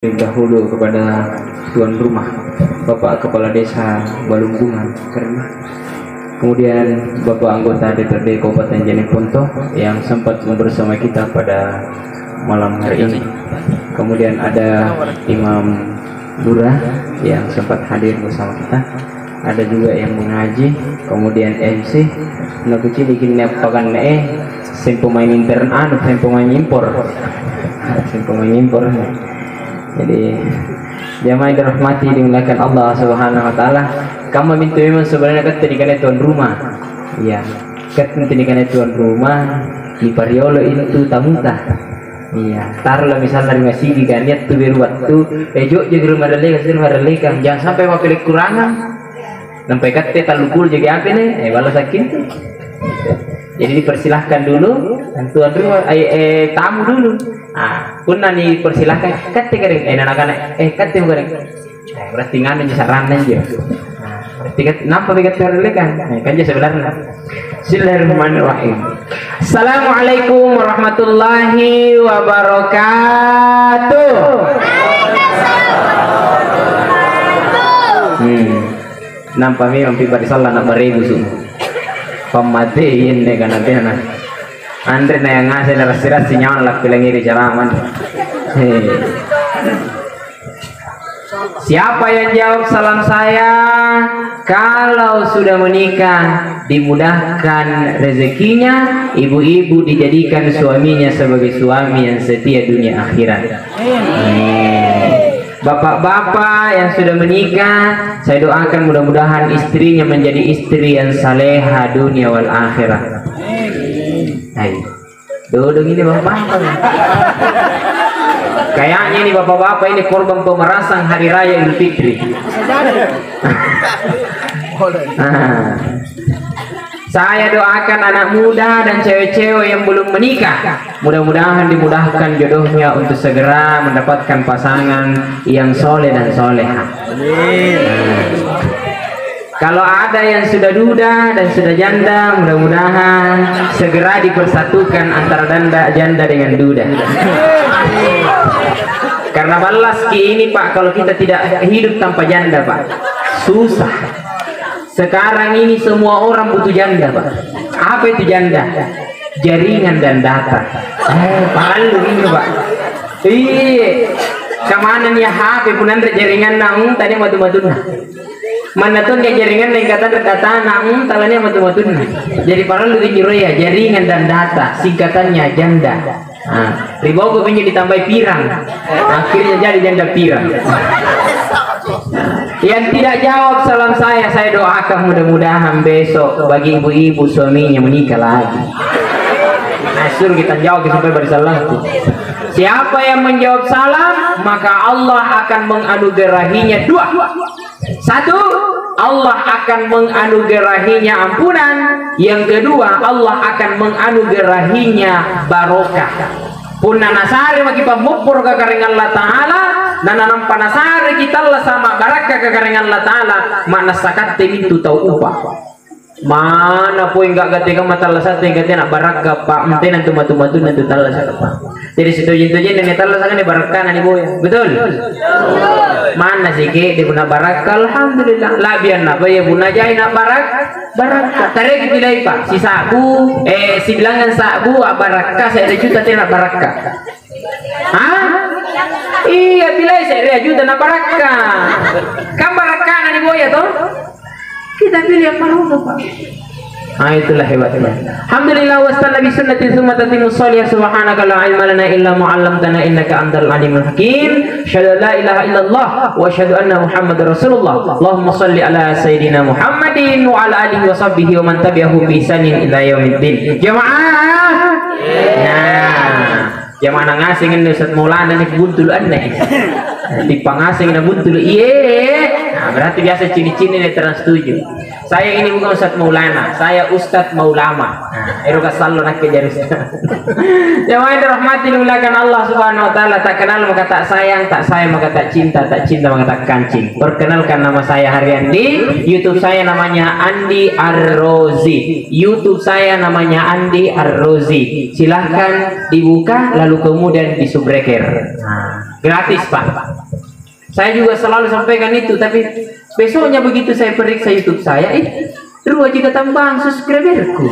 dahulu kepada tuan rumah Bapak Kepala Desa Balunggungan, kemudian Bapak anggota DPRD Kabupaten Jeneponto yang sempat bersama kita pada malam hari ini. Kemudian ada Imam Lurah yang sempat hadir bersama kita, ada juga yang mengaji, kemudian MC nakuci bikin pakan pemain intern pemain impor Jadi jamaah dirahmati dimuliakan Allah Subhanahu wa taala. Kamu minta memang sebenarnya ketika tuan rumah. Iya. Ketika tuan rumah di Pariolo itu tamuta. Iya. Taruhlah misalnya di masjid kan niat tu biru waktu ejo jadi rumah dalek jangan sampai wakil kurangan. Sampai kate talukul jadi apa nih? Balas sakit. Jadi dipersilahkan dulu tuan rumah tamu dulu. Pun nani persilahkan kate kering anak-anak kate kering. Berarti nganu saran aja. Berarti kenapa begitu terlekan? Kan je sebenarnya. Bismillahirrahmanirrahim. Assalamualaikum warahmatullahi wabarakatuh. Nampak mi ampi pada salah nak beribu semua. Pematiin deh kan nanti anak Andre na yang ngasih narasirat sinyawan lah pilangi di jaraman. Siapa yang jawab salam saya? Kalau sudah menikah dimudahkan rezekinya, ibu-ibu dijadikan suaminya sebagai suami yang setia dunia akhirat. Bapak-bapak yang sudah menikah, saya doakan mudah-mudahan istrinya menjadi istri yang saleha dunia wal akhirat. Hai, duduk ini bapak-bapak. Kayaknya ini bapak-bapak ini korban pemerasan hari raya Idul Fitri. Saya doakan anak muda dan cewek-cewek yang belum menikah, mudah-mudahan dimudahkan jodohnya untuk segera mendapatkan pasangan yang soleh dan soleha. Kalau ada yang sudah duda dan sudah janda, mudah-mudahan segera dipersatukan antara janda dengan duda. Karena balas ini Pak, kalau kita tidak hidup tanpa janda Pak, susah. Sekarang ini semua orang butuh janda Pak. Apa itu janda? Jaringan dan data. Palu ini Pak. Kemana nih HP pun anda jaringan nang tadi matu-matuna. Mana tuh dia jaringan yang kata nang talanya matu-matuna. Jadi palu ini ya jaringan dan data, singkatannya janda. Ribogo punya ditambah pirang, akhirnya jadi janda pirang. Yang tidak jawab salam saya doakan mudah-mudahan besok bagi ibu-ibu suaminya menikah lagi. Suruh kita jawab sampai bersalah. Siapa yang menjawab salam, maka Allah akan menganugerahinya dua. Satu, Allah akan menganugerahinya ampunan. Yang kedua, Allah akan menganugerahinya barokah. Punna nasari maki pamupur ke karingan Allah Ta'ala, dan nanam panasari kita lah sama barakah ke karingan Allah Ta'ala, makna sakat itu tahu upah. Mana pun enggak ketika mata lasat tingkatnya nak barakah Pak, mungkin nanti matu-matu nanti talas Pak. Jadi situ jintunya dengan talas akan dibarakah nani boy, betul? Mana sih ke di guna barakah? Alhamdulillah. Labian apa ya guna jai nak barakah. Tarik kita Pak. Si sabu, si bilangan sabu barakah saya ada juta tidak barakah. Iya pilih saya ada juta nak barakah. Kan barakah nani boy ya toh? Kita pilih yang mana Pak? Itulah hebat-hebat. Alhamdulillah wassalatu bisunnati tsumma tatimu sholih subhanaka la ilma lana illa ma 'allamtana innaka antal alimul hakim. Asyhadu an la ilaha illallah wa asyhadu anna Muhammadar Rasulullah. Allahumma shalli ala sayidina Muhammadin wa ala alihi wa sahbihi wa man tabi'ahu bi ihsanin ila yaumiddin. Jamaah. Jamaah ngasing ini Ustaz Maulana nih buntul aneh. Di pangasing na buntul berarti biasa cini-cini nih terang setuju. Saya ini bukan Ustaz Maulana, saya Ustaz Maulama. Eroka sallo nak kejar Ustaz. Jamaah dirahmati dimuliakan Allah Subhanahu wa taala, tak kenal maka tak sayang maka tak cinta maka tak kancing. Perkenalkan nama saya harian di YouTube saya namanya Andi Ar-Rozi. YouTube saya namanya Andi Ar-Rozi. Silahkan dibuka lalu kemudian disubreker. Gratis Pak. Saya juga selalu sampaikan itu, tapi besoknya begitu saya periksa YouTube saya, 2 juta tambang subscriberku.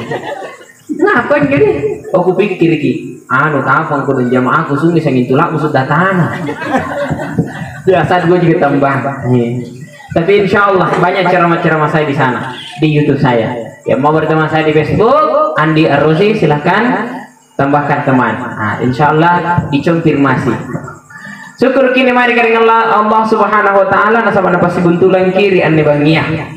Ngapa jadi? Aku pikir ki, kapan aku dan jamaah aku sungguh sangin tulak sudah tanah. Ya saat gue juga tambang. Tapi insya Allah banyak ceramah-ceramah saya di sana, di YouTube saya. Ya mau berteman saya di Facebook, Andi Arrozi, silahkan tambahkan teman. Nah, insya Allah dikonfirmasi. Syukur kini mari kering Allah Subhanahu wa taala nasabana pasti buntulan kiri anne bangiah.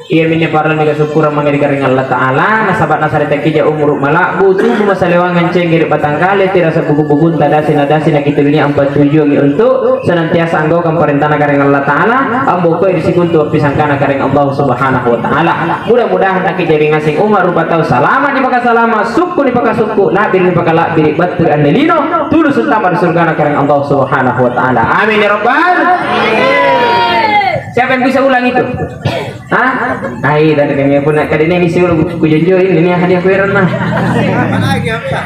Ia minne parlan mega syukur mangeri kering Allah taala nasabat nasare tekija umur malak butu masalewangan cengger batang kali tirasa buku-buku tadasi nak kita ini 47 untuk senantiasa anggo kan perintah kering Allah taala ambo ko disikun tu pisangkana kering Allah Subhanahu wa taala. Mudah-mudahan nak jadi ngasing umar rupa tahu salama di paka salama suku di paka suku labir di paka labir batur annelino tulus utama di surga kering Allah Subhanahu wa taala. Amin ya rabbal. Siapa yang bisa ulang itu? Hah? Ai dan kami pun nak kadine ini siul ku janjoin ini hadiah kuiran mah.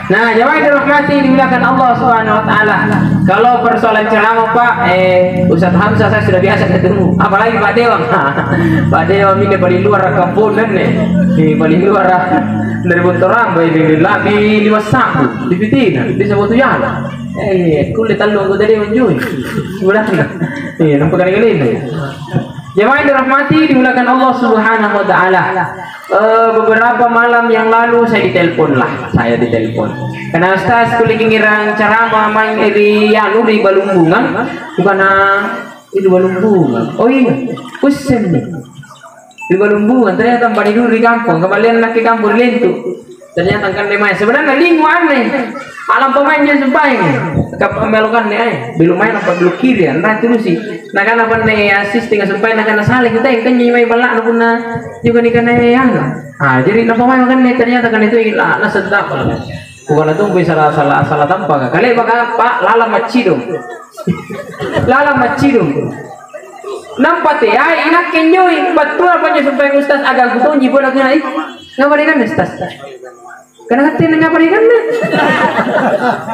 Nah, jamaah dirahmati dimuliakan Allah Subhanahu wa taala. Kalau persoalan ceramah Pak, Ustaz Hamzah saya sudah biasa ketemu. Apalagi Pak Dewa. Pak Dewa ini paling luar kampung dan di paling luar dari Bontorang di Limas Sabu, di Pitina, di Sabu Tuyala. Kulit talung tadi menjui. Sudah enggak? Nampak kali ini. Jemaah dirahmati dimuliakan Allah Subhanahu wa taala. Beberapa malam yang lalu saya ditelepon. Karena Ustaz kulit ngirang ceramah mang di Balumbungan, bukan itu Balumbungan. Oh iya, kusen nih. Di Balumbungan ternyata pada dulu di kampung, kembalian nak ke kampung Lentu. Ternyata kan demai sebenarnya lingu aneh. Alam pemain dia sampai kap melokan nih belum main apa belum kiri nah itu sih nah kan apa nih asis tinggal sampai nah karena saling kita yang kanyi mai balak puna juga nih karena yang jadi nah pemain kan nih ternyata kan itu lah nah sedap bukan itu bisa salah tanpa kali Pak lala macidum nampak ya inak kenjoi betul apa nya sampai Ustaz agak gutung jipun aku naik ngapain kan Ustaz karena hati nanya apa kan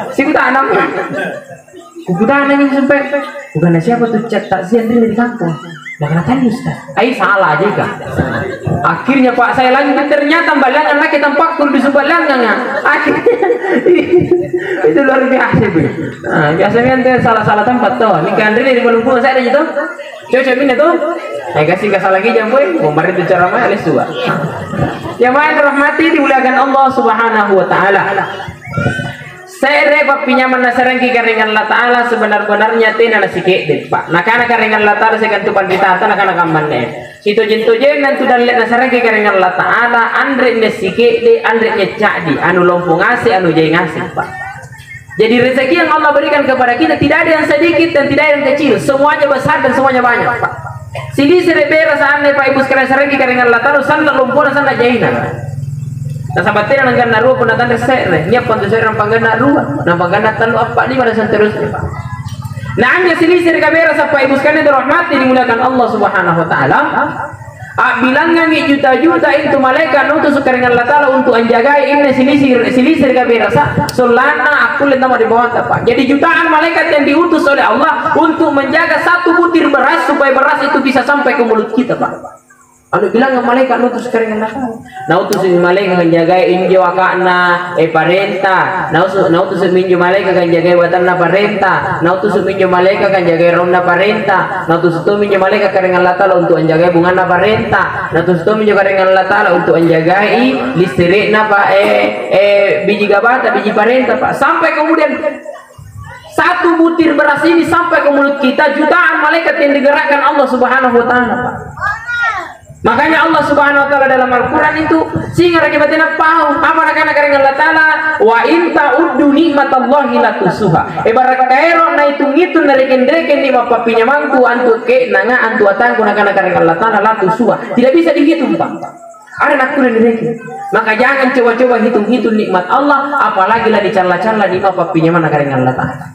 si kuda anak nanya sampai bukan siapa tuh cek tak sian dari kampung jangan tanya Ustaz salah aja kan akhirnya Pak saya lanjut ternyata balangan lagi tampak di sebalangnya akhirnya itu luar biasa Bu. Biasanya ente salah tempat tuh ini kan dari Maluku saya ada gitu coba ini tuh kasih salah lagi jam boy kemarin itu cara mah alis juga yang main rahmati dimuliakan Allah Subhanahu wa taala. Saya pinjaman nasarangki karingan Allah taala sebenar-benarnya tina nasike Pak. Nakana karingan Allah taala sekantu pandita nakana kambanne. Situ jentujen dan tu dalit nasarangki karingan Allah taala andre nasike de andre nyecadi anu lompong ngasih anu jai ngasih Pak. Jadi rezeki yang Allah berikan kepada kita tidak ada yang sedikit dan tidak ada yang kecil, semuanya besar dan semuanya banyak Pak. Sini serebera saane Pak Ibu sekalian sarengki karingan Allah taala sanna lumpuna sanna jaina. Nah sabatnya nanggan naruh penatan resere, niap pantu saya rampanggan naruh, rampanggan natan apa ni pada santerusnya Pak. Nah anja sini serebera sa Pak Ibu sekalian dirahmati dimuliakan Allah Subhanahu wa taala. Bilangan juta-juta itu malaikat nutus karingan Allah taala untuk menjagai ini silisir kabeh rasa solana aku lihat nama di bawah Pak. Jadi jutaan malaikat yang diutus oleh Allah untuk menjaga satu butir beras supaya beras itu bisa sampai ke mulut kita Pak. Anu bilang malaikat nutus karingan Allah taala. Nah utus malaikat menjaga injo akana parenta. Nah utus minjo malaikat kan jaga watanna parenta. Nah utus minjo malaikat kan jaga ronda parenta. Nah utus tu minjo malaikat karingan Allah taala untuk menjaga bunga parenta. Nah utus tu minjo karingan Allah taala untuk menjagai listrikna Pak biji gabata biji parenta Pak. Sampai kemudian satu butir beras ini sampai ke mulut kita jutaan malaikat yang digerakkan Allah Subhanahu wa taala Pak. Makanya Allah Subhanahu wa taala dalam Al-Qur'an itu sehingga rakibatina pau apa nakana karingan Allah taala wa in ta'uddu nikmatallahi la tusuha. Ibarat kairo na hitung-hitung dari kendeken di mapapinya mangku antu ke nanga antu atangku nakana karingan Allah taala la tusuha. Tidak bisa dihitung Pak. Ada nak kuda direken. Maka jangan coba-coba hitung-hitung nikmat Allah apalagi lah dicala-cala di mapapinya mana karingan Allah taala.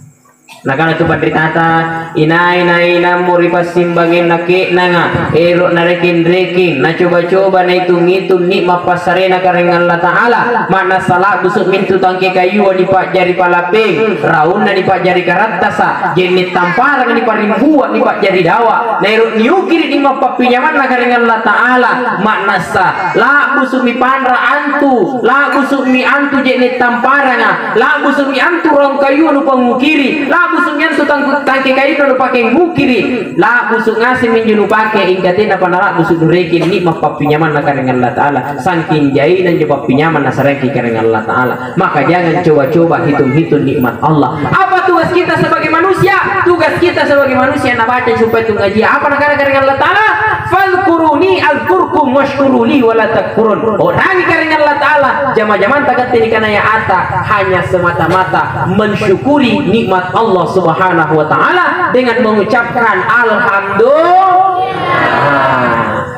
Nah kana tu pandritata inai muri pasimbangin nake nanga ero narekin reking na coba-coba na hitung-hitung nikmat pasarena kareng Allah Ta'ala makna salah busuk mintu tangke kayu di pak jari palaping raun na di pak jari karatasa jenit tamparang di parimbuan di pak jari dawa na ero niukiri di mapak pinyaman na kareng Allah Ta'ala makna sa la busuk mi pandra antu la busuk mi antu jenit tamparang la busuk mi antu rong kayu anu pangukiri la busuk nyantu tangke kayu anu pakai ngukiri la busuk ngasih minjunu pakai ingkatina panara busuk durekin ni mapapinyaman na kareng Allah Ta'ala saking jai dan coba pinyaman na sareki kareng Allah Ta'ala maka jangan coba-coba hitung-hitung nikmat Allah. Apa tugas kita sebagai manusia? Tugas kita sebagai manusia na baca supaya tu ngaji apa na kareng Allah Ta'ala fadhkuruni azkurkum washkuruli wala takfurun. Oh nami kareng Allah Ta'ala jama-jaman takat ini kana ya ata hanya semata-mata mensyukuri nikmat Allah Subhanahu wa Ta'ala dengan mengucapkan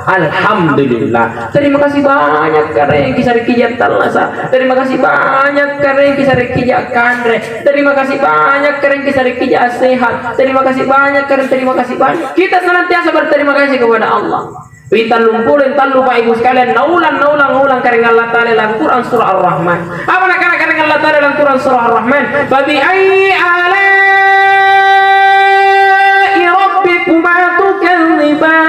alhamdulillah. Terima kasih banyak karena yang kisah kijat talasa. Terima kasih banyak karena yang kisah kijat kandre. Terima kasih banyak karena yang kisah kijat sehat. Terima kasih banyak karena terima kasih banyak. Kita senantiasa berterima kasih kepada Allah. Kita lumpurin tak lupa ibu sekalian naulang karena Allah Ta'ala dalam Quran surah Ar-Rahman. Apa nak karena Allah Ta'ala dalam Quran surah Ar-Rahman? Fabi ayyi ala'i rabbikuma tukadziban.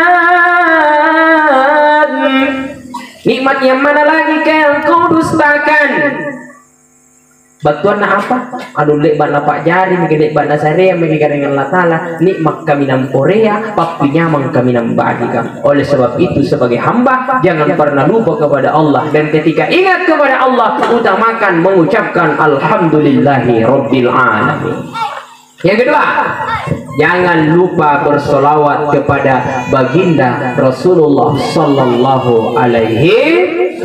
Nikmat yang mana lagi yang kau dustakan? Batuan na apa? Aduh lebat na pak jari, mungkin lebat na sarea, mungkin dengan Allah Ta'ala. Nikmat kami nam Korea, papinya mang kami nam bagikan. Oleh sebab itu sebagai hamba jangan pernah lupa kepada Allah dan ketika ingat kepada Allah utamakan mengucapkan alhamdulillahi rabbil alamin. Yang kedua, jangan lupa bersolawat kepada baginda Rasulullah sallallahu alaihi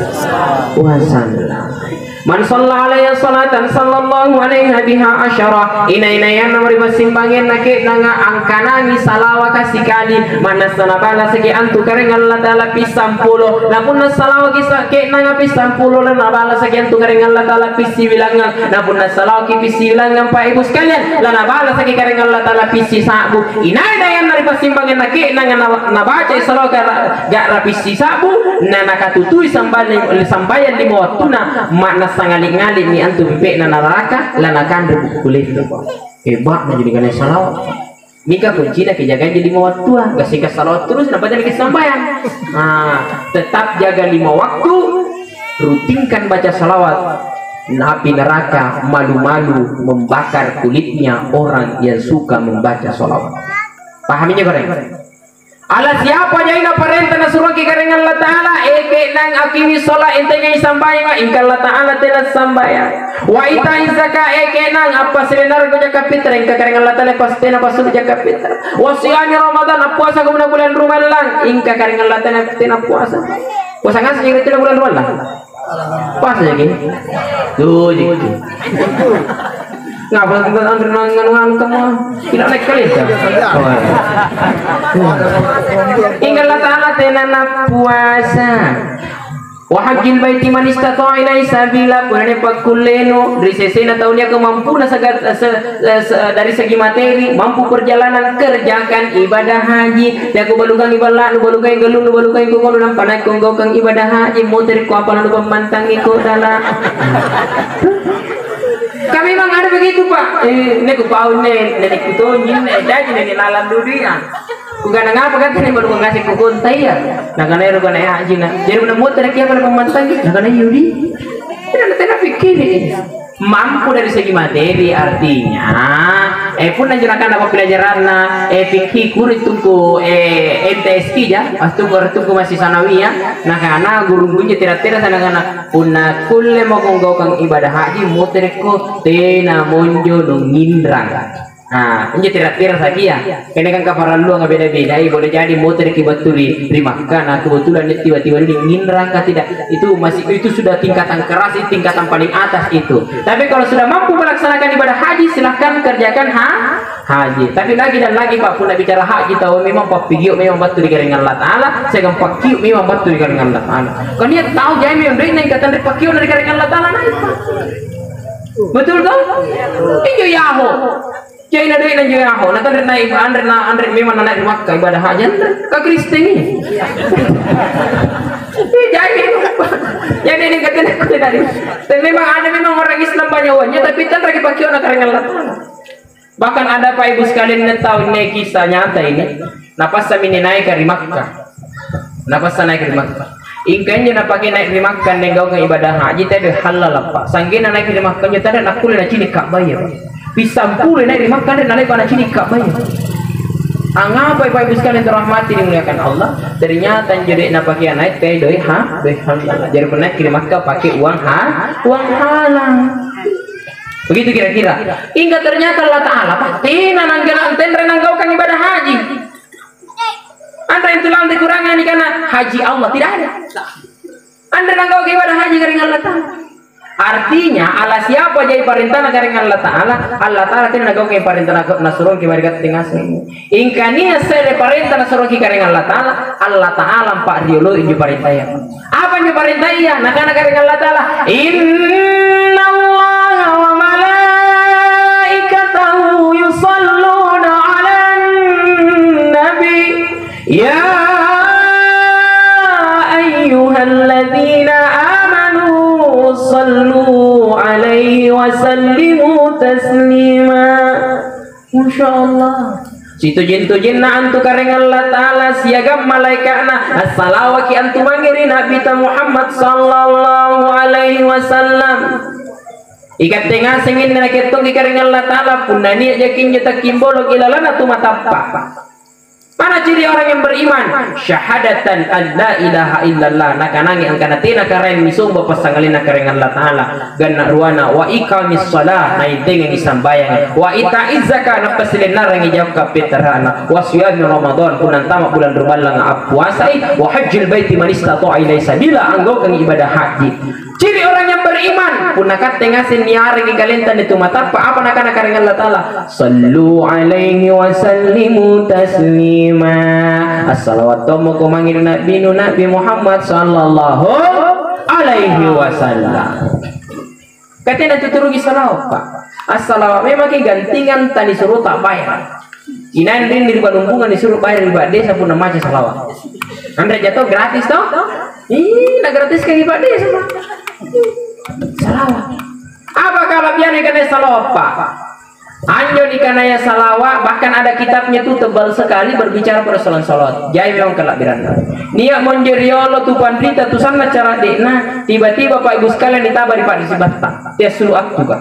wasallam. Man shalla alaihi salatan sallallahu alaihi biha asyara ina-inayan namari masimbangin nake nanga angkanangi salawa kasih kali mana sanabala segi antu kareng Allah Ta'ala pisampulo napun salawa kisah ke nanga pisampulo lan nabala segi antu kareng Allah Ta'ala pisi bilangan napun salawa ki pisi bilangan Pak Ibu sekalian lan nabala segi kareng Allah Ta'ala pisi sabu ina-inayan namari masimbangin nake nanga nabaca salawa gak rapisi sabu nana katutui sambayan lima waktuna makna sangali-ngali ni antum pe na neraka lanakan rebuk kulit tu hebat menjadikan salawat mika kuncinya kejagaan jadi 5 waktu gak singkat salawat terus dapat jadi kesampaian. Tetap jaga 5 waktu, rutinkan baca salawat. Api neraka malu-malu membakar kulitnya orang yang suka membaca salawat. Pahaminya goreng? Ala siapa jaina parenta na suruh ki kareng Allah Ta'ala eke nang akimi sholat intenya isambaya ingka Allah Ta'ala telah sambaya wa ita izaka eke nang apa sebenar ko jaka pitra ingka kareng Allah Ta'ala pasti na pasul jaka pitra wa siyami Ramadan puasa ko bulan Ramadan ingka kareng Allah Ta'ala tena puasa ngas jeung tena bulan Ramadan puasa lagi tuh gitu ngapa kita ngan kamu tidak naik kali ya ingatlah Ta'ala tenana puasa wa hajjil baiti man istata'a ilaihi sabila punane pakuleno dari sisi na tahunnya kemampuan dari segi materi mampu perjalanan kerjakan ibadah haji ya ku balugang ibadah nu balugang galung nu balugang ku kono nampanay kung kang ibadah haji motor ko apa nu pamantang iko dala kami memang ada begitu Pak. Ini ku pau nenek itu nyin jadi nenek lalam dunia. Bukan ngapa kan ini baru ngasih ku kontai ya. Nah kana ero kana haji na. Jadi benar motor kia kalau pemantang nah kana yudi. Tidak pikir mampu dari segi materi artinya pun nanjurakan apa pelajaran fikih kurit tunggu MTSK ya pas tunggu masih sanawiyah nah karena guru-gurunya tidak sana kana punna kulle mau kang ibadah haji motereko tena monjo ngindrang. Nah, ini tidak saja. Ini kan kafaran lu nggak beda-beda. Boleh jadi motor kibaturi rimakan. Nah, kebetulan tiba-tiba ini ngindrang tidak. Itu sudah tingkatan keras, tingkatan paling atas itu. Tapi kalau sudah mampu melaksanakan ibadah haji, silahkan kerjakan haji. Tapi lagi dan lagi Pak, pun bicara haji tahu memang Pak Pigio memang batu di garingan Allah Ta'ala. Saya kan Pak Pigio memang batu di garingan Allah Ta'ala. Kan dia tahu jadi memang dari tingkatan dari Pak Pigio dari garingan Allah Ta'ala naik. Betul toh? Itu yaho. Jadi ada yang juga aku, nanti andre memang naik Makkah ibadah haji, ke Kristen ini. Jadi ini katanya aku tadi. Dan memang orang Islam banyak wanya, tapi kan lagi pakai orang karena Allah. Bahkan ada Pak Ibu sekalian yang tahu ini kisah nyata ini. Napas kami naik dari Makkah. Napas naik dari Makkah. Ingkanya nak pakai naik di Makkah negau ke ibadah haji tadi halal apa. Sanggina naik di Makkah tadi nak kuliah nak cini Ka'bah ya. Pisampul naik di Makkah dan naik pada cini Ka'bah ya. Angapa Ibu sekalian terahmati dimuliakan Allah. Ternyata jadi nak pakai naik tadi doi halal. Jadi pernah di Makkah pakai uang halal. Begitu kira-kira. Hingga ternyata Allah Ta'ala pasti nananggalan renanggau kan ibadah haji. Anda yang tulang dikurangi ini karena haji Allah tidak ada. Anda nanggau ke ibadah haji karena Allah Ta'ala. Artinya Allah siapa jadi perintah karena Allah Ta'ala. Allah Ta'ala tidak nanggau ke perintah nasuruh ke barikat tengah sini. Ingkania saya perintah nasuruh ke karena Allah Ta'ala. Allah Ta'ala empat riolo ini perintah ya. Apa yang perintah ya? Nak karena Allah Ta'ala. Inna Allah wa malaikatahu yusalluna ala nabi. Ya ayyuhalladzina amanu sallu alaihi wa sallimu taslima. Masya Allah. Situ jin na antu kareng Allah Ta'ala siagam malaikatna as-salawaki antu mangiri Nabi Muhammad sallallahu alaihi wasallam. Ikat tengah singin na ketong ikareng Allah Ta'ala punani jakin jeta kimbolo ilalana tu matappa. Mana ciri orang yang beriman? Syahadatan an la ilaha illallah. Nakanangi angkana tina karen misung bapasangalin na karen Allah Ta'ala. Ganna ruana wa iqamis shalah na idengang isambayang. Wa ita'iz zakah na pasilin narang ijawab kapitarana. Wa siyami Ramadan punan tamak bulan rumalang puasai. Wa hajjil baiti man istata'a ilaihi sabila anggo kang ibadah haji. Ciri orang yang beriman punakat tengah siniari kalentan itu mata apa nakana karen Allah Ta'ala. Sallu alaihi wa sallimu taslima. As-salawatu kumangil Nabi Muhammad sallallahu alaihi wasallam. Katanya tuturugi salawat Pak. As-salawat memang gantingan tadi suruh tak bayar. Inain din di Bandungan disuruh bayar di desa pun nama salawat. Anda jatuh gratis toh? Nak gratis ke ibadah desa Pak. Salawat. Apa kelebihan ikan salawat Pak? Anjo dikanaya salawat, bahkan ada kitabnya tuh tebal sekali berbicara persoalan salawat. Jai memang kelak biranda. Niat monjeriolo tu pandrita tu sana cara dekna. Tiba-tiba Pak Ibu sekalian ditabari Pak disibata. Dia suruh aku kan.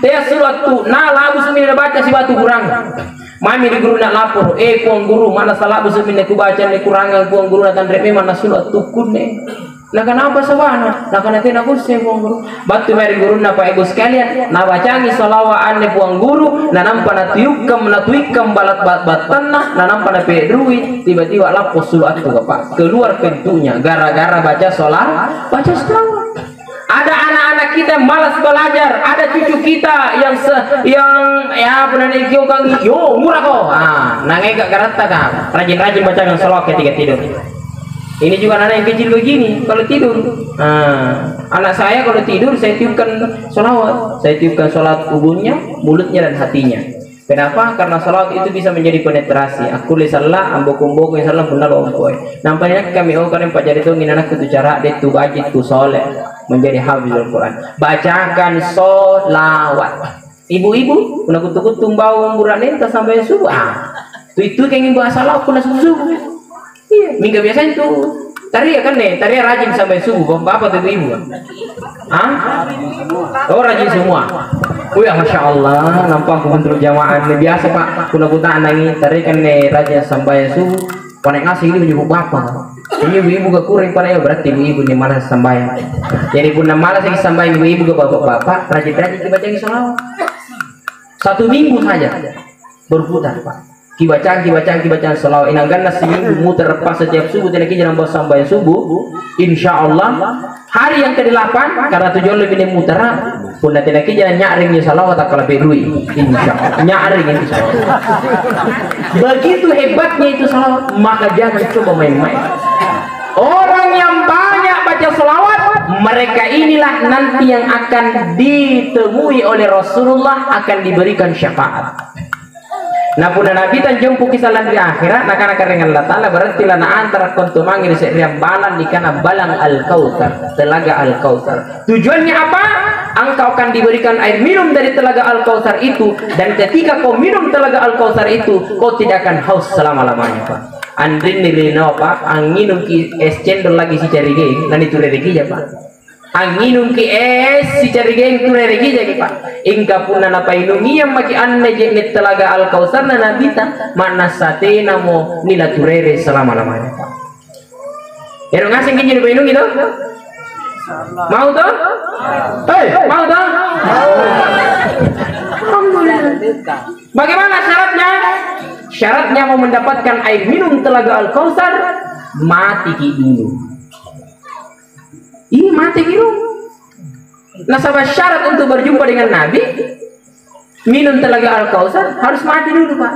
Dia suruh aku. Nah labu semina baca si batu kurang. Mami di guru nak lapor. Puang guru mana salah bu semina ku baca ni kurangan puang guru nak tandreme mana suruh aku kune. Nah kenapa sawana? Nah karena tidak kursi puang guru. Batu meri guru na Pak Ibu sekalian. Nah bacangi salawat ane puang guru. Nah nampak na tuyukam balat batana. Nah nampak na pedruit. Tiba-tiba lapos suluh aku Pak. Keluar pintunya. Gara-gara baca salawat. Ada anak-anak kita malas belajar. Ada cucu kita yang ya pernah nikio kang yo murah kok. Nangai gak karata kan. Rajin-rajin baca salawat ketika tidur. Ini juga anak yang kecil begini kalau tidur. Anak saya kalau tidur saya tiupkan sholawat. Saya tiupkan sholawat kubunnya, mulutnya dan hatinya. Kenapa? Karena sholawat itu bisa menjadi penetrasi. Aku lisallah, ambo-kumbo lisallah benar ompoy. Nampaknya kami kan Pak Jari itu anak itu cara dia tu baca tu soleh menjadi hafizul Quran. Bacakan sholawat. Ibu-ibu, pernah kutu tumbau muranin tak sampai subuh. Itu kayak buat salah pun subuh. Iya, minggu biasa itu tari ya kan nih, tari rajin sampai subuh. Bapak tuh ibu, oh rajin semua. Ya masya Allah, nampak kumpul jamaah biasa Pak. Kuna nangi tari kan nih rajin sampai subuh. Panek ngasih ini menyebut bapak. Ini ibu-ibu gak kurang pada ya berarti ibu-ibu nih malas sampai. Jadi pun malas lagi sampai ibu-ibu ke bapak-bapak rajin-rajin dibaca salawat. 1 minggu saja berputar Pak. Kibacaan selawat inangkan seminggu muter pas setiap subuh tidak kira nambah sampai subuh. Insya Allah hari yang ke-8 karena tujuan lebih nih muter pun tidak kira nyaring salawat tak lebih duit. Insya Allah nyaring itu salawat. Begitu hebatnya itu salawat, maka jangan coba main-main. Orang yang banyak baca salawat Mereka inilah nanti yang akan ditemui oleh Rasulullah, akan diberikan syafaat. Nah puna Nabi tan jumpu kisalan di akhirat, nak akan dengan Allah Ta'ala berarti lana antara kontu mangir se'riam balan di kana balang al-kautsar, telaga al-kautsar. Tujuannya apa? Engkau akan diberikan air minum dari telaga al-kautsar itu, dan ketika kau minum telaga al-kautsar itu, kau tidak akan haus selama-lamanya, Pak. Andrin nilino Pak, anginum ki es cendol lagi si cari geng, nanti tu rezeki ya Pak. Anginum ki es si cari geng tu rezeki ya Pak. Ingka pun nana painungi yang maki anne jenet telaga al kausar nana bita, mana sate namo nila turere selama-lamanya Pak. Ero ngasih kinyi painungi tu? Mau tu? Mau tu? Bagaimana syaratnya? Syaratnya mau mendapatkan air minum telaga Al-Kautsar, mati dulu. Ini mati dulu. Nah, sahabat syarat untuk berjumpa dengan Nabi, minum telaga Al-Kautsar harus mati dulu, Pak.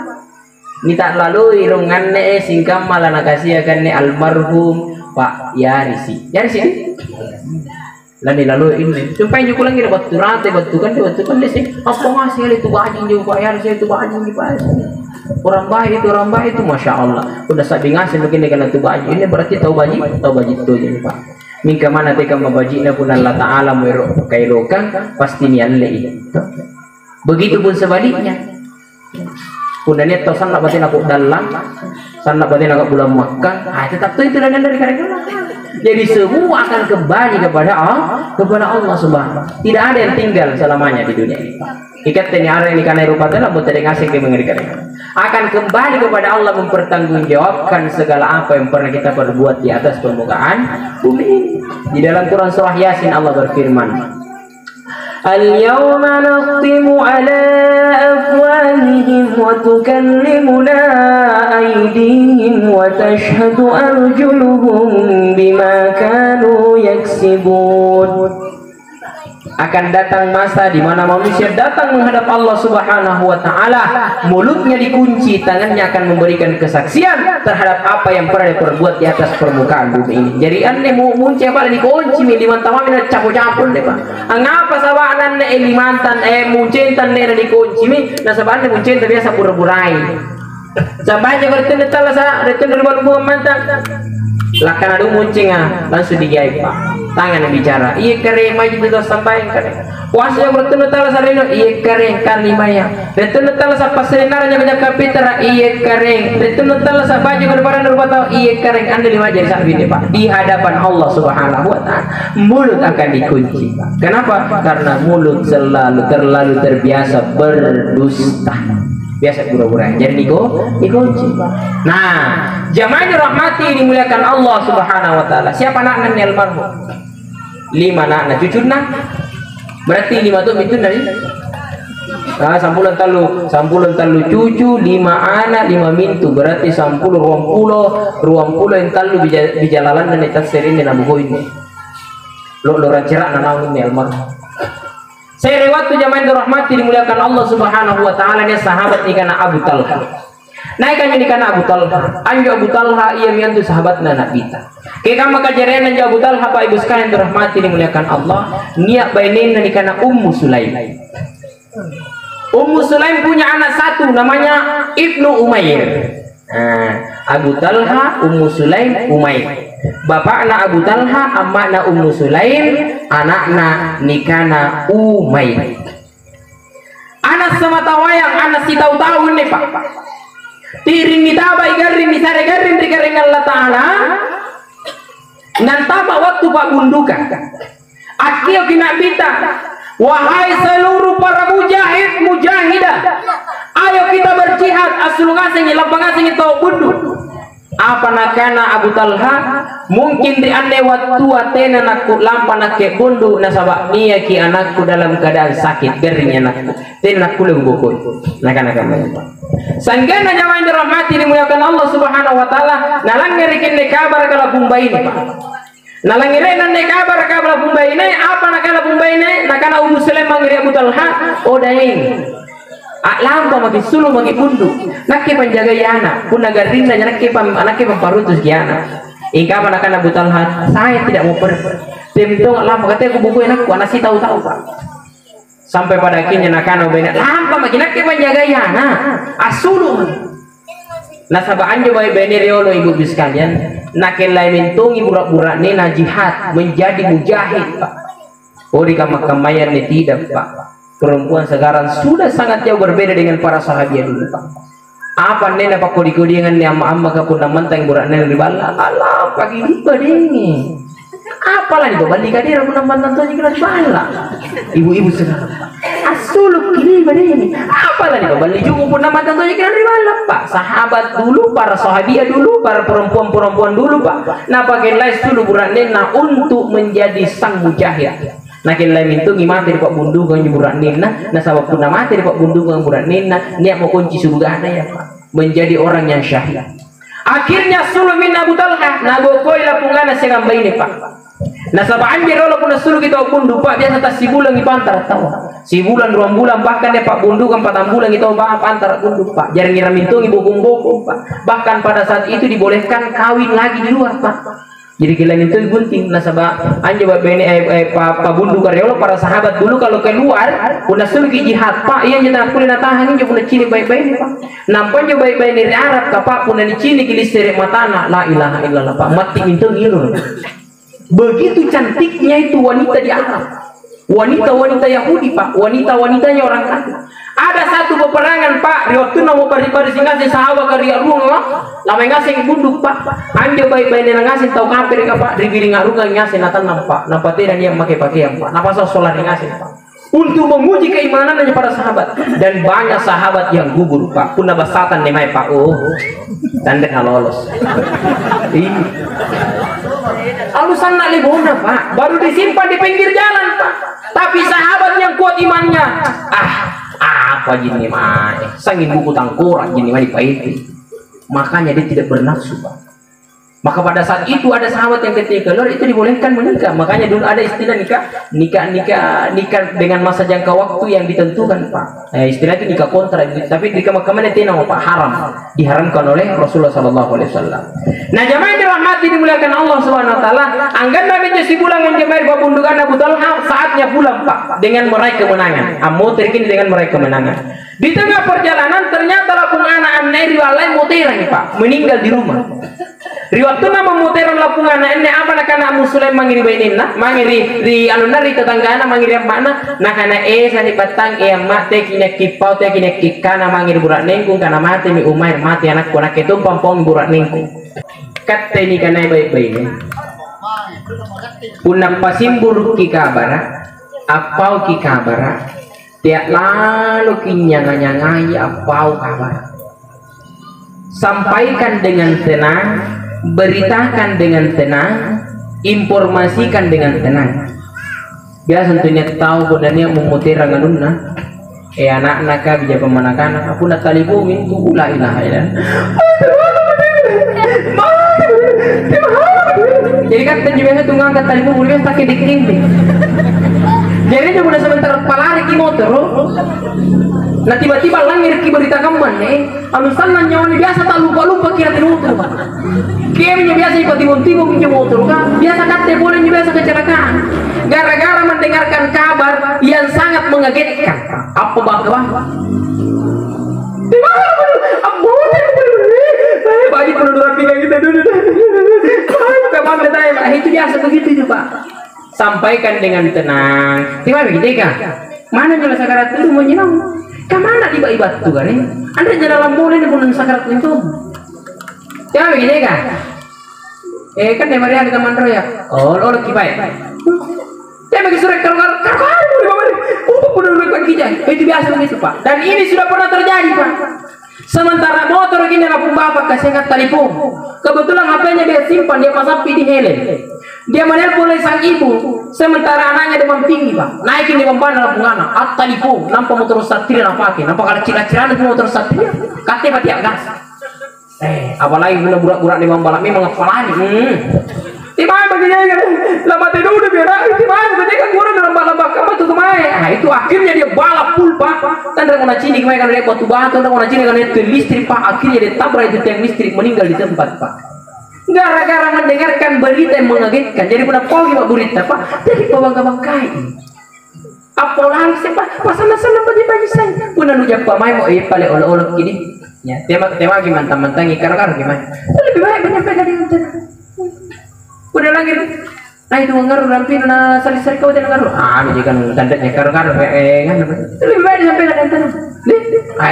Ini tak lalu irungannya singkam malah nakasiakannya almarhum Pak Yarisi. Yarisi? Lalu ini sampai juga lagi dapat turate batu kan di sini apa ngasih itu baju juga ya saya itu baju di pas orang baik itu masya Allah udah sabi ngasih begini karena itu baju ini berarti tahu baju itu jadi Pak mingka mana teka mabajinya pun Allah Ta'ala kairokan pasti nialle begitu pun sebaliknya punanya tahu sana batin aku dalam sana batin aku bulan makan tetap tuh itu dari karena jadi semua akan kembali kepada Allah Subhanahu. Tidak ada yang tinggal selamanya di dunia ini. Ikat ini ada yang karena rupa telah buat ngasih ke mengerikan. Akan kembali kepada Allah mempertanggungjawabkan segala apa yang pernah kita perbuat di atas permukaan bumi. Di dalam Quran surah Yasin Allah berfirman, Al-yawma nakhtimu ala afwahihim wa tukallimuna aydihim wa tashhadu arjuluhum bima kanu yaksibun. Akan datang masa di mana manusia datang menghadap Allah Subhanahu wa Ta'ala, mulutnya dikunci, tangannya akan memberikan kesaksian terhadap apa yang pernah diperbuat di atas permukaan bumi ini. Jadi aneh muncul apa dikunci miliman tamamin campur-campur deh Pak. Angapa sabanan limantan muncintan dikunci mi, nah sabanan muncin biasa pura-purai. Sabanya bertanda tala sa bertanda berbuat mantan. Lakan ada muncingah langsung digaib Pak. Tangan yang bicara, iya kering maju itu sampai kering. Puasa yang bertemu tala sarino, iya kering kalimaya. Bertemu tala sa pasenarnya banyak kapitra, iya kering. Bertemu tala sa baju berbaran berbatau, iya kering. Anda lima jadi saat ini Pak. Di hadapan Allah Subhanahu wa Ta'ala, mulut akan dikunci Pak. Kenapa? Karena mulut terlalu terbiasa berdusta. Biasa pura-pura jadi dikunci. Nah, jamaah dirahmati dimuliakan Allah Subhanahu wa Ta'ala. Siapa anaknya almarhum? 5 anak cucunya. Berarti 5 tuh itu dari sampulan talu cucu, 5 anak 5 mintu berarti 10 ruang pulo yang talu bijalalan dan etas serin dan abu ini. Lo rancerak nanau ini almarhum. Saya lewat tuh jamaah dirahmati dimuliakan Allah Subhanahu wa Ta'ala, nya sahabat ikana Abu Talha. Naik kan ikana Abu Talha. Anjo Abu Talha ia miantu sahabatna Nabi ta. Kaya maka jarian anjo Abu Talha Pak Ibu sekalian dirahmati dimuliakan Allah, niat bainin ikana Ummu Sulaim. Ummu Sulaim punya anak satu namanya Ibnu Umair. Abu Talha, Ummu Sulaim, Umair. Bapakna Abu Talha, amakna Ummu Sulaim, anakna nikana Umair. Anak semata wayang, anak si tahu-tahu nih Pak. Tiring ditabai garin disare garin dikaring Allah Ta'ala. Nantama waktu Pak gundukan. Akio kina bita. Wahai seluruh para mujahidah, ayo kita berjihad asul ngasing lapang ngasing tau bundu. Apa nakana Abu Talha mungkin di ane waktu atena nakku lampa nakke bundu nasabak nia ki anakku dalam keadaan sakit gering anakku tena nakku lembukun nakana kami sanggana jamaah dirahmati dimuliakan Allah Subhanahu wa Ta'ala nalangirikin ne kabar kala bumbai ini Pak nalangirin ne kabar kala bumbai ini apa nakala bumbai ini nakana Ummu Sulaim mangiri Abu Talha odaing lampa maki sulu maki bundu nakke penjaga yana pun nagarinna nakke pamparutus yana ika apa nakana Abu Talha saya tidak mau Temtong lampa katanya aku buku enak, anak sih tahu-tahu Pak. Sampai pada akhirnya nakano benar lampa makin nak menjaga ya nah asulu. Nah sabaan jo bayi beni riolo ibu bis sekalian, naken lai mentungi burak-burak nena jihad menjadi mujahid Pak. Oh di kamar-kamayan ini tidak Pak. Perempuan sekarang sudah sangat jauh berbeda dengan para sahabat dulu Pak. Apa nena Pak kodi-kodi dengan amma-amma kapun mentang burak nena di bala. Alah pagi di badeni. Apalah di balik kadir aku nampak tentunya kena bala. Ibu-ibu sekarang asuluk ini badeni. Apalah di balik juga pun nampak tentunya kena bala Pak. Sahabat dulu, para sahabiah dulu, para perempuan-perempuan dulu Pak. Nah pakai les dulu burak nena untuk menjadi sang mujahid. Nah kita mintu ngimati di Pak Bundu kan burak nena. Nah sabab pun mati di Pak Bundu kan burak nena. Niat mau kunci surga ada ya Pak. Menjadi orang yang syahid. Akhirnya sulumin Abu Talha nabokoi lapungana sengambai ini Pak. Nah sabaan biro pun sulu kita bundu Pak biasa tas si bulan di pantar tahu. Si bulan 2 bulan bahkan dia Pak Bundu kan 4 bulan kita bah pantar bundu Pak. Jarang ngira mintung ibu bungkung Pak. Bahkan pada saat itu dibolehkan kawin lagi di luar Pak. Jadi kita mintung gunting. Nah sabab anja bini Pak Bundu karyola para sahabat dulu kalau keluar pun sulu ki jihad Pak. Iya nyata kulit tahan ini pun cini baik-baik Pak. Nampak jo baik-baik dari Arab Pak pun di cini kilis dari matana la ilaha illallah Pak. Mati mintung ilur. Begitu cantiknya itu wanita di Arab, wanita-wanita Yahudi Pak, wanita-wanitanya orang kafir. Ada satu peperangan Pak, waktu nama pari-pari singasih sahabat karya rumah, lama ngasih bunduk Pak, anja baik-baik ngasih tahu kafir Pak, ribiring arungan ngasih natan nampak, nampak tidak dia pakai pakaian Pak, nampak solar ngasih Pak, untuk menguji keimanannya para sahabat dan banyak sahabat yang gugur Pak, pun basatan nemai Pak, oh, tanda lolos. Alusan nak lebona Pak, baru disimpan di pinggir jalan Pak. Tapi sahabat yang kuat imannya, apa jini mah, sangin buku tangkorak jini mah dipaiti. Makanya dia tidak bernafsu Pak. Maka pada saat itu ada sahabat yang ketika keluar itu dibolehkan menikah. Makanya dulu ada istilah nikah dengan masa jangka waktu yang ditentukan Pak. Istilah itu nikah kontrak. Tapi di kamar-kamar itu nama Pak haram, diharamkan oleh Rasulullah SAW. Nah jamaah yang dirahmati dimuliakan Allah Subhanahu Wa Taala. Angkat Nabi si pulang menjemai babundukan Abu Talha saatnya pulang Pak dengan meraih kemenangan. Amu terkini dengan meraih kemenangan. Di tengah perjalanan ternyata lapung anak aneh riwalai muterang Pak meninggal di rumah. Riwaktu nama muteran lapungan ini apa nak anak Muslim mangiri bainina mangiri di alunari tetanggana mangiri mana nak anak sani patang mak tekinya kipau tekinya kikana mangiri burak nengkung karena mati mi umair mati anak konak itu pampong burak nengkung kate ni kana baik-baik punang pasimbur ki kabara apau ki kabara tiap lalu kinyang-nyangai apau kabara sampaikan dengan tenang, beritakan dengan tenang, informasikan dengan tenang. Biasa tentunya tahu kodanya memutir ranganuna. Anak-anak ka bija pemanakan aku nak talibu mintu la ilaha illallah. Jadi kan biasa tunggang ka talibu boleh tak dikirim. Jadi dia sudah sebentar palari ki motor. Nah tiba-tiba langir ki berita kaman alusan nanya biasa tak lupa-lupa kira motor Pak. Kayaknya biasa ikut timbul-timbul pinjam motor kan. Biasa kate boleh biasa kecelakaan. Gara-gara mendengarkan kabar yang sangat mengagetkan. Apa bang? Bagi penuduran pinggang kita dulu. Itu biasa begitu itu Pak. Sampaikan dengan tenang. Tiba begitu kan? Mana jelas sakarat itu menyenang? Kemana tiba-tiba tuh kan? Anda jalan boleh dengan sakarat itu. Tiba begitu kan? Kan dari ada teman roya. Oh, kipai. Tiba begitu surat kalau itu biasa begitu Pak. Dan ini sudah pernah terjadi Pak. Sementara motor gini lapung bapak kasih kat telepon. Kebetulan HP-nya dia simpan dia pasang di helm. Dia menelpon sang ibu, sementara anaknya demam tinggi Pak. Naikin di bawah lapung anak. At telepon, nampak motor satria nak pakai. Nampak ada cila-cila di motor satria. Katanya tiap gas. Apalagi guna burak-burak di bawah memang ngapalani. Tiba-tiba begini kan, lama tidur udah biar. Tiba-tiba begini kan kurang dalam balap apa tuh kemarin. Nah itu akhirnya dia balap full Pak. Tanda kena cini kemarin kan dia batu batu, tanda kena cini kan dia listrik Pak. Akhirnya dia tabrak itu tiang listrik meninggal di tempat Pak. Gara-gara mendengarkan berita yang mengagetkan, jadi pernah pogi pak berita pak, jadi pabangga-bangkai. Apalagi siapa pasang-pasang bagi-bagi saya. Puna nujak pak mai mau paling olok-olok gini. Ya, tema gimana teman-teman ikar-ikar gimana? Lebih baik menyampaikan dengan tenang. Udah lagi. Nah itu ngaruh rampir na sari-sari kau tidak ngaruh. Ini kan tandanya ikar-ikar kan. Lebih baik disampaikan dengan tenang.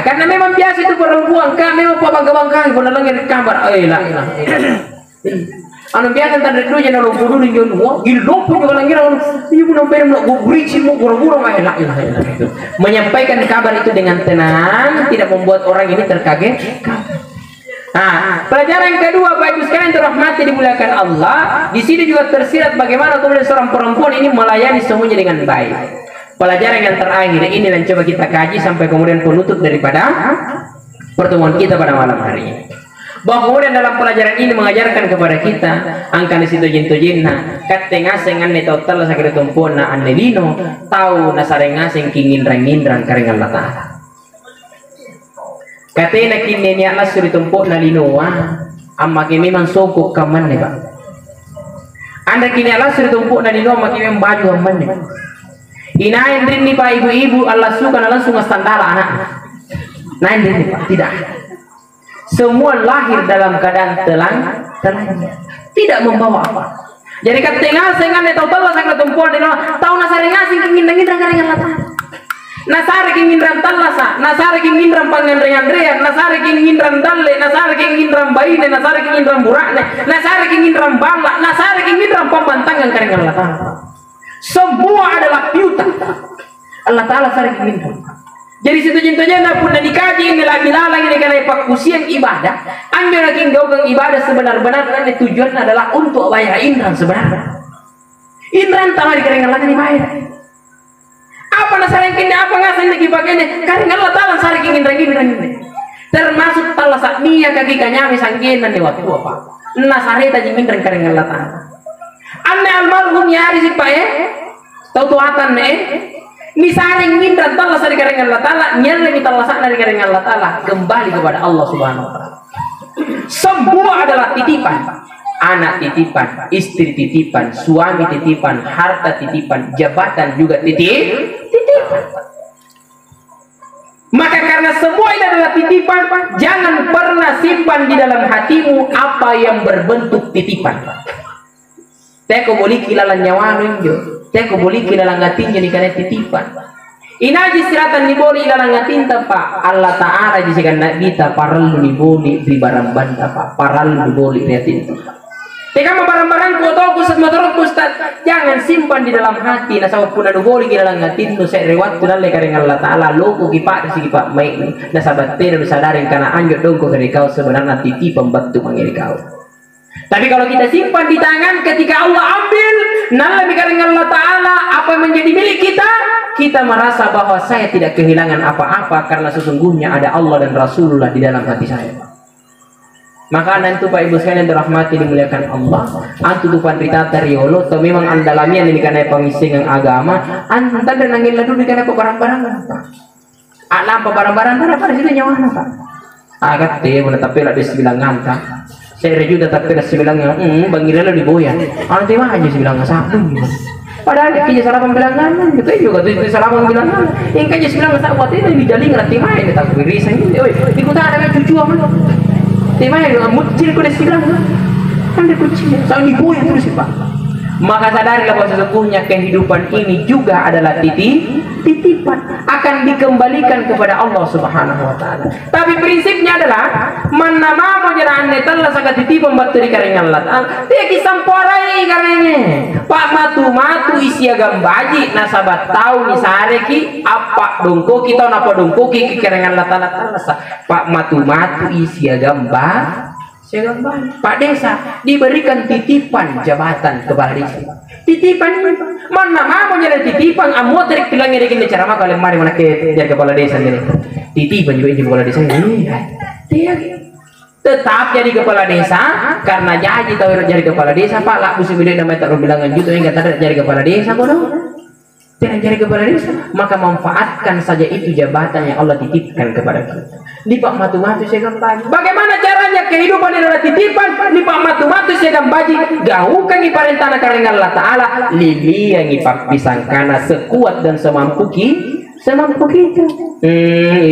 Karena memang biasa itu perempuan kan memang pabangga-bangkai. Puna lagi di kamar. Lah. Anu biasa tanda dulu jangan lupa dulu jangan lupa. Gila lupa juga lagi orang. Ibu nampak nak guricin mau guru-guru mah enak. Menyampaikan kabar itu dengan tenang, tidak membuat orang ini terkaget. Pelajaran yang kedua, Bapak Ibu sekalian dirahmati dimuliakan Allah. Di sini juga tersirat bagaimana kemudian seorang perempuan ini melayani semuanya dengan baik. Pelajaran yang terakhir ini dan coba kita kaji sampai kemudian penutup daripada pertemuan kita pada malam hari ini. Bahwa kemudian dalam pelajaran ini mengajarkan kepada kita angka di situ jinna katengasengan ne total sakit tumpuna annelino tahu nasarengaseng kingin rangindran karengan lata katena kinne ni Allah suri tumpuna linoa amma kimi man soko kaman ne ba anda kini Allah suri tumpuna linoa amma kimi baju amman ne inain rinni pa ibu-ibu Allah suka langsung standar anak nain rinni pa tidak. Semua lahir dalam keadaan telanjang, tidak membawa apa. Jadi ketika sengan tahu tahu sangat tumpuan di tahu nasari ngasih ingin karengan lata. Nasari ingin talasa, nasari ingin pangan dengan nasari ingin dalle, nasari ingin baine, nasari ingin burakne, nasari ingin bala, nasari ingin pembantangan karengan lata. Semua adalah piutang. Allah Taala sari ingin. Jadi situ jintonya pun dikaji ini lagi lalang ini karena pakusian ibadah. Anda lagi gaukang ibadah sebenar-benar tujuan adalah untuk bayar indran sebenarnya. Indran tamari karengan lagi dibayar. Apa nasaran kini apa ngasan lagi bagiannya karengan Allah Taala sari indran ini. Termasuk talah saknia kaki kanyami sangkinan di waktu apa. Nasareta jimindran karengan Allah Taala. Anne almarhum nyari si pak tahu tuatan Ni saring mindran talas dari karengan Allah Ta'ala, nyala ni talasan dari karengan Allah Ta'ala, kembali kepada Allah Subhanahu wa Ta'ala. Semua adalah titipan. Anak titipan, istri titipan, suami titipan, harta titipan, jabatan juga titipan. Maka karena semua ini adalah titipan, jangan pernah simpan di dalam hatimu apa yang berbentuk titipan. Teko boleh kilalan nyawa nunjuk. Teko boleh kilalang ngatinnya ni karena titipan. Inaji siratan ni boleh ilalang ngatinta pak Allah Taala jika nak kita paral ni boleh di barang banta pak paral ni boleh ngatinta. Teka barang-barang foto kusat motor kusat jangan simpan di dalam hati. Nasa pun anu boleh kilalang ngatinta saya rewat tu dalle karena Allah Taala loko kipak si kipak mai ni. Nasa batte dan sadarin karena anjut dongko kau sebenarnya titipan bantu mangiri kau. Tapi kalau kita simpan di tangan ketika Allah ambil nalami karena Allah Ta'ala apa yang menjadi milik kita, kita merasa bahwa saya tidak kehilangan apa-apa karena sesungguhnya ada Allah dan Rasulullah di dalam hati saya. Maka nanti Pak Ibu sekalian dirahmati dimuliakan Allah, antu tupan rita teriolo atau memang andalamian ini karena pengisingan agama, anta dan nangin ladu di karena barang-barang apa? Alam barang-barang apa di sini nyawa apa? Agak teh mana tapi lah dibilang nganta. Saya juga tapi dah sebilangnya, bangirnya lebih boyan. Orang terima aja sebilangnya sabun gitu. Padahal dia salah pembilangan, gitu juga itu salah pembilangan. Yang kan sebilangnya sabun itu dijaling nanti main, tak berisan ini. Di kota ada cucu apa? Terima ya, muncul kau sebilang, kan dia kucing, soalnya boyan terus pak. Maka sadarilah bahwa sesungguhnya kehidupan ini juga adalah titipan akan dikembalikan kepada Allah Subhanahu wa Ta'ala. Tapi prinsipnya adalah mana mau jalan netal sangat titipan batu di karengan Allah Ta'ala. Dia kisah porai karenanya. Pak matu isi agam baji nasabat tahu ni sareki apa dongko kita napa dongko ki karengan Allah Ta'ala. Pak matu isi agam baji. Pak Desa diberikan titipan jabatan kepala desa. Titipan mana mau jadi titipan amu terik tulang ini kini cara mak kalau mari mana ke jadi kepala desa ini. Titipan juga kepala desa ini. Dia tetap jadi kepala desa karena jadi kepala desa Pak lah musim ini namanya tak bilangan juta yang kata jadi kepala desa bodoh. Tidak jadi kepala desa maka manfaatkan saja itu jabatan yang Allah titipkan kepada kita. Di pak matu-matu segam baji. Bagaimana caranya kehidupan ini adalah titipan. Di pak matu-matu segam baji. Gahukan iparentana karena Allah Ta'ala. Lili yang ipak pisangkana sekuat dan semampu kita.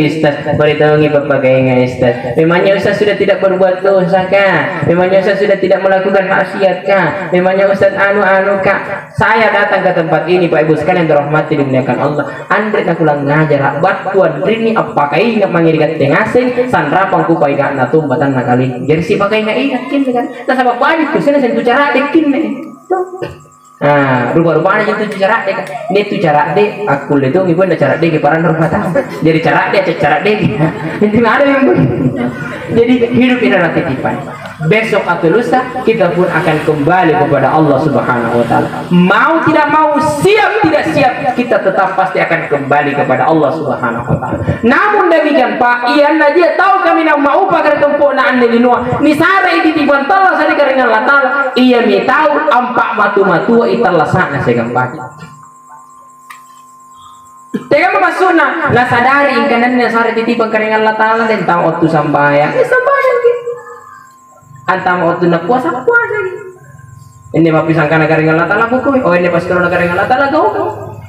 Ustaz, beritahu berbagai Ustaz. Memangnya Ustaz sudah tidak berbuat dosa kah? Memangnya Ustaz sudah tidak melakukan maksiat kah? Memangnya Ustaz anu kah? Saya datang ke tempat ini Pak Ibu sekalian dirahmati dimuliakan Allah. Andre nak ulang ngajar batuan rini apakah ingat mangirikat tengasing sanrapang ku pai gak natumbatan nakali. Jadi si pakai nggak ingat kin kan? Nah sama banyak kesana saya cara dekin nih. Nah, rupa-rupanya itu cara dek. Ini itu cara dek. Aku itu ngibun ada cara dek para rumah tangga. Jadi cara dek. Itu ada yang jadi hidup ini adalah titipan. Besok atau lusa kita pun akan kembali kepada Allah Subhanahu Wa Taala. Mau tidak mau, siap tidak siap, kita tetap pasti akan kembali kepada Allah Subhanahu Wa Taala. Namun demikian Pak, Ian aja tahu kami nak mau pakai tumpuk na ande linua. Ni sara titipan Allah sari karengan Allah Taala. Ia mi tahu ampak matu-matu italah sana segambaki. Tega masuna la sadari ingkanan na sari titipan karengan Allah Taala dan tahu waktu sambayang. Sambayang gitu. Antama waktu nak puasa gitu. Ini mapisang kana karengan Allah Taala buku. Oh ini pas kalau karengan Allah Taala kau.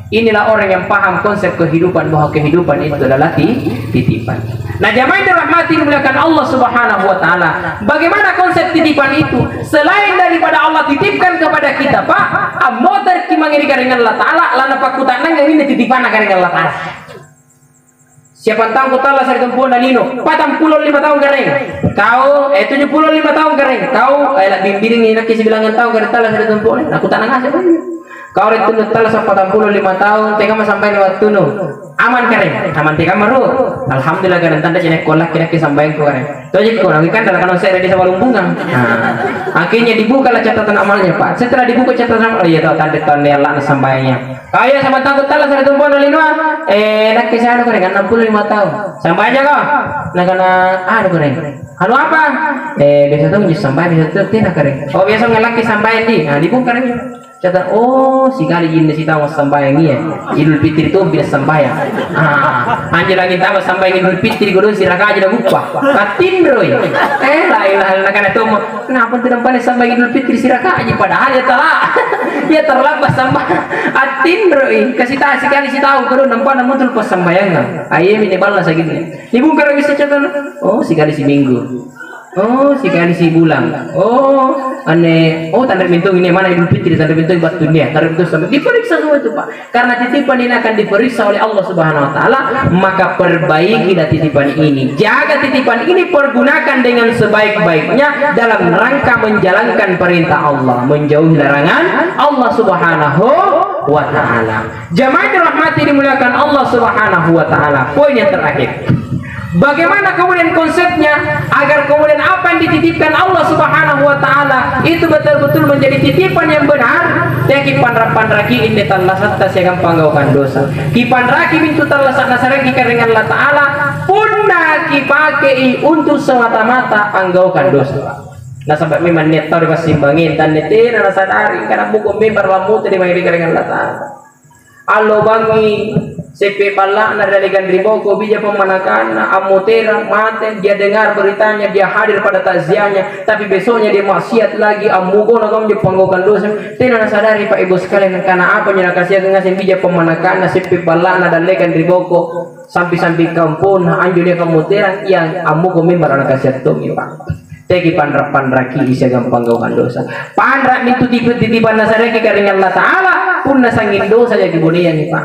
Inilah orang yang paham konsep kehidupan bahwa kehidupan itu adalah titipan. Nah, jamaah dirahmati dimuliakan Allah Subhanahu Wa Taala. Bagaimana konsep titipan itu? Selain daripada Allah titipkan kepada kita, Pak, amotar kimangiri karengan Allah Taala, lana pakutanang yang ini titipan karengan Allah Taala. Siapa tahu kau tahu saya tempuh dalino 45 tahun kering kau 75 tahun kering kau bimbing ini nak bilangan tahun kering tahu saya tempuh aku tanang aja kau itu tahu 45 tahun tengah sampai lewat tunu aman kering aman tiga maru alhamdulillah karen tanda jenek kolak kira-kira sampai kau karen jadi kau nanti kan dalam kanon saya di Sawalung Bungang akhirnya dibuka lah catatan amalnya Pak. Setelah dibuka catatan amal ya tahu tanda tanda Allah sampainya kaya sama takut tahu saya tempuh dalino nak kisah aku dengan 65 tahun sampai aja kau nah karena keren anu apa biasa tuh menjadi sampai biasa tuh tidak keren biasa ngelaki sampai dibuka keren catat si kali ini si tahu sampai ini ya Idul Fitri itu biasa sampai anjir lagi tahu sampai Idul Fitri guru si raka aja lupa katin roy lah karena itu kenapa tidak pada sampai Idul Fitri si raka aja padahal ya terlambat sampai atin roy kasih tahu sekali si tahu guru nampak namun terlepas sampai ayam ini balas segini dibuka lagi secatat si kali si minggu si kali si bulan tanda pintu ini mana Idul Fitri tanda pintu buat dunia tanda pintu sampai diperiksa semua itu Pak karena titipan ini akan diperiksa oleh Allah Subhanahu Wa Taala maka perbaiki titipan ini jaga titipan ini pergunakan dengan sebaik-baiknya dalam rangka menjalankan perintah Allah menjauhi larangan Allah Subhanahu Wa Taala. Jamaah dirahmati dimuliakan Allah Subhanahu Wa Taala. Poin yang terakhir, bagaimana kemudian konsepnya agar kemudian apa yang dititipkan Allah Subhanahu Wa Taala itu betul-betul menjadi titipan yang benar. Kipan raki ini talasat tas yang panggaukan dosa. Kipan raki pintu talasat nasaraki dengan Allah Taala punna kipakei untuk semata-mata panggaukan dosa. Nah sampai memang netar dipasimbangin dan netir rasa dari karena buku member lamu tadi mengiring dengan Allah Taala. Allo bangi sepe balak nadalikan riboko bija pemanakan amutera mate dia dengar beritanya dia hadir pada takziahnya tapi besoknya dia maksiat lagi amugo nakam dia panggokan dosa tena sadari Pak Ibu sekalian karena apa nya kasih ngasin bija pemanakan sepe balak nadalikan riboko sampai kampung anjo dia kamutera yang amugo member anak kasih tumi Pak. Tegi pandraki isa gampang gaukan dosa. Pandrak itu titipan nasareki karingan Allah Taala pun nasangin dosa jadi budian nih Pak.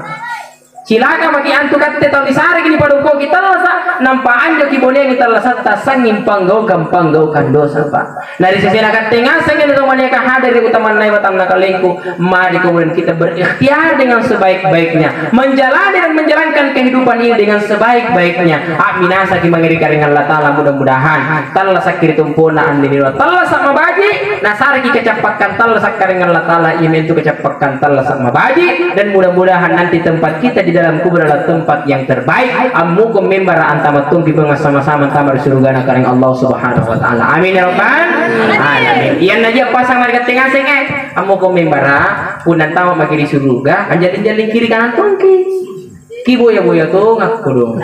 Cilaka maki antu katte tahu disare gini paduko kita lasa nampak anjo kibonnya kita lasa tasangin panggaukan dosa Pak. Dari sisi nak tengah sangin itu mania hadir di utaman nai batam nakalengku. Mari kemudian kita berikhtiar dengan sebaik-baiknya, menjalani dan menjalankan kehidupan ini dengan sebaik-baiknya. Aminasa ki mangiri karingan Allah Taala mudah-mudahan talasa kiri tumpuna andiniro talasa mabaji nasari ki kecapakan talasa karingan Allah Taala imen tu kecapakan talasa mabaji dan mudah-mudahan nanti tempat kita di dalam kubur adalah tempat yang terbaik. Amukum membara antama tumpi sama-sama tamar surga karing Allah Subhanahu Wa Taala. Amin ya rabbal alamin. Iyan aja pasang mereka tengah sengeh. Amukum membara punan tawa maki di surga. Anjalin-jalin kiri kanan tungki. Kiboya-boya tuh ngaku dong.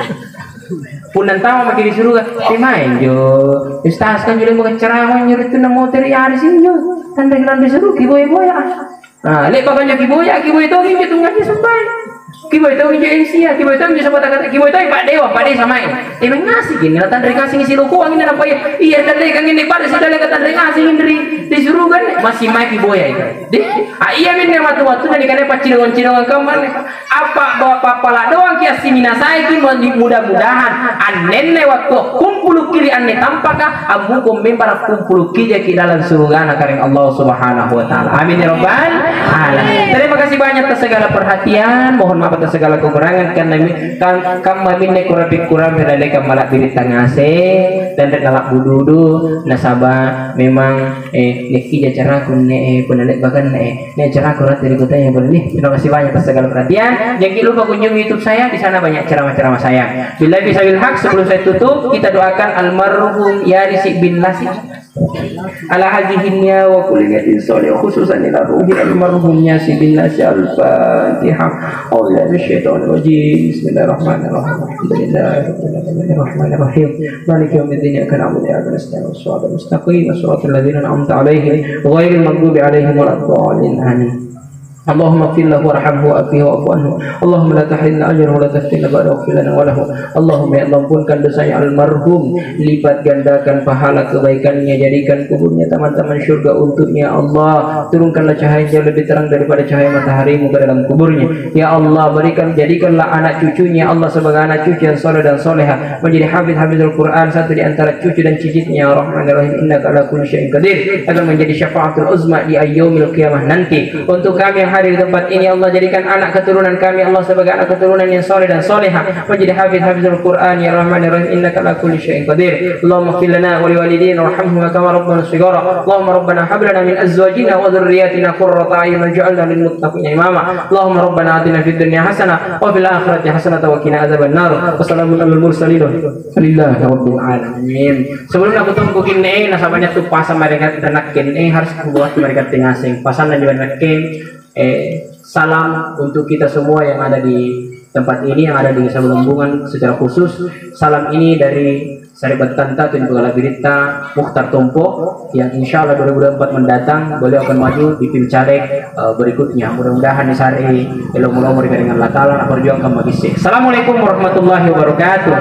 Punan tahu makin disuruh main jo Ustaz kan jadi mau ceramah nyuruh itu namo teri hari sini jo tanda disuruh kiboy ya nah lek baganya kiboy itu ini tunggannya sampai kiboy itu ini Asia kiboy itu bisa buat kata kiboy itu Pak Dewa sama ini ngasih gini lah tanda ngasih ngisi luku angin apa ya iya tanda kan ini pada sudah lek tanda ngasih ini disuruh kan masih main kiboy itu deh iya bener waktu dari kan pak cidongan kemana apa bapak pala doang kia simina saya ki mudah-mudahan anen waktu kumpul kiri ane tampakah abu kumbe para kumpul kiri ki dalam surga kareng Allah Subhanahu wa taala. Amin ya rabbal alamin. Terima kasih banyak atas segala perhatian, mohon maaf atas segala kekurangan karena kami minne kurang berada malak diri tangase dan renalak bududu nasabah memang neki cara kunne penalek bahkan cara kurat dari kota yang boleh. Terima kasih banyak atas segala perhatian. Jangan lupa kunjungi YouTube saya, di sana banyak ceramah-ceramah saya. Bila bisa bilhaq, sebelum saya tutup, kita doakan almarhum Yaris bin Nasib ala hajihinnya wa kuliyatin soleh khususan ila ruhi almarhum Yaris bin Nasib al-Fatihah. A'udzu bisyaitonir rajim. Bismillahirrahmanirrahim. Alhamdulillahirrahmanirrahim. Maliki yaumiddin. Iyyaka na'budu wa iyyaka nasta'in. Shiratal mustaqim. Shiratal ladzina an'amta 'alaihim ghairil maghdubi 'alaihim waladdallin. Amin. اللهم اغفر له وارحمه وعافه واعف عنه اللهم لا تحرمنا اجره ولا تفتنا بعد واغفر لنا وله اللهم ya Allah ampunkan dosanya almarhum lipat gandakan pahala kebaikannya jadikan kuburnya taman-taman surga untuknya Allah turunkanlah cahaya yang lebih terang daripada cahaya mataharimu ke dalam kuburnya ya Allah jadikanlah anak cucunya Allah sebagai anak cucu yang soleh dan soleha menjadi hafizul Quran satu di antara cucu dan cicitnya ya Rahmanir-Rahim innaka ala kulli syai'in qadir agar menjadi syafaatul uzma di yaumil qiyamah nanti untuk kami yang hadir di tempat ini Allah jadikan anak keturunan kami Allah sebagai anak keturunan yang soleh dan soleha menjadi hafizul Quran ya Rahmanir-Rahim innaka ala kulli syai'in qadir Allahumma ighfir lana wa liwalidina warhamhuma kama rabbana shighara Allahumma rabbana hab lana min azwajina wa dhurriyyatina qurrata a'yun waj'alna lil muttaqina imama Allahumma rabbana atina fid dunya hasanah wa fil akhirati hasanah wa qina adzaban nar wa salamun alal mursalin lillahi rabbil alamin. Sebelum aku tunggu kini nasabahnya tuh pasang mereka tenakin harus buat mereka tingasing pasan dan juga nakin salam untuk kita semua yang ada di tempat ini yang ada di Desa Belembungan secara khusus. Salam ini dari Saribat Tanta Tun Pegala Birita Mukhtar Tompo yang insya Allah 2024 mendatang beliau akan maju di Pilcaleg berikutnya. Mudah-mudahan disari ilmu-ilmu dengan Allah Ta'ala perjuangkan magisi. Assalamualaikum warahmatullahi wabarakatuh.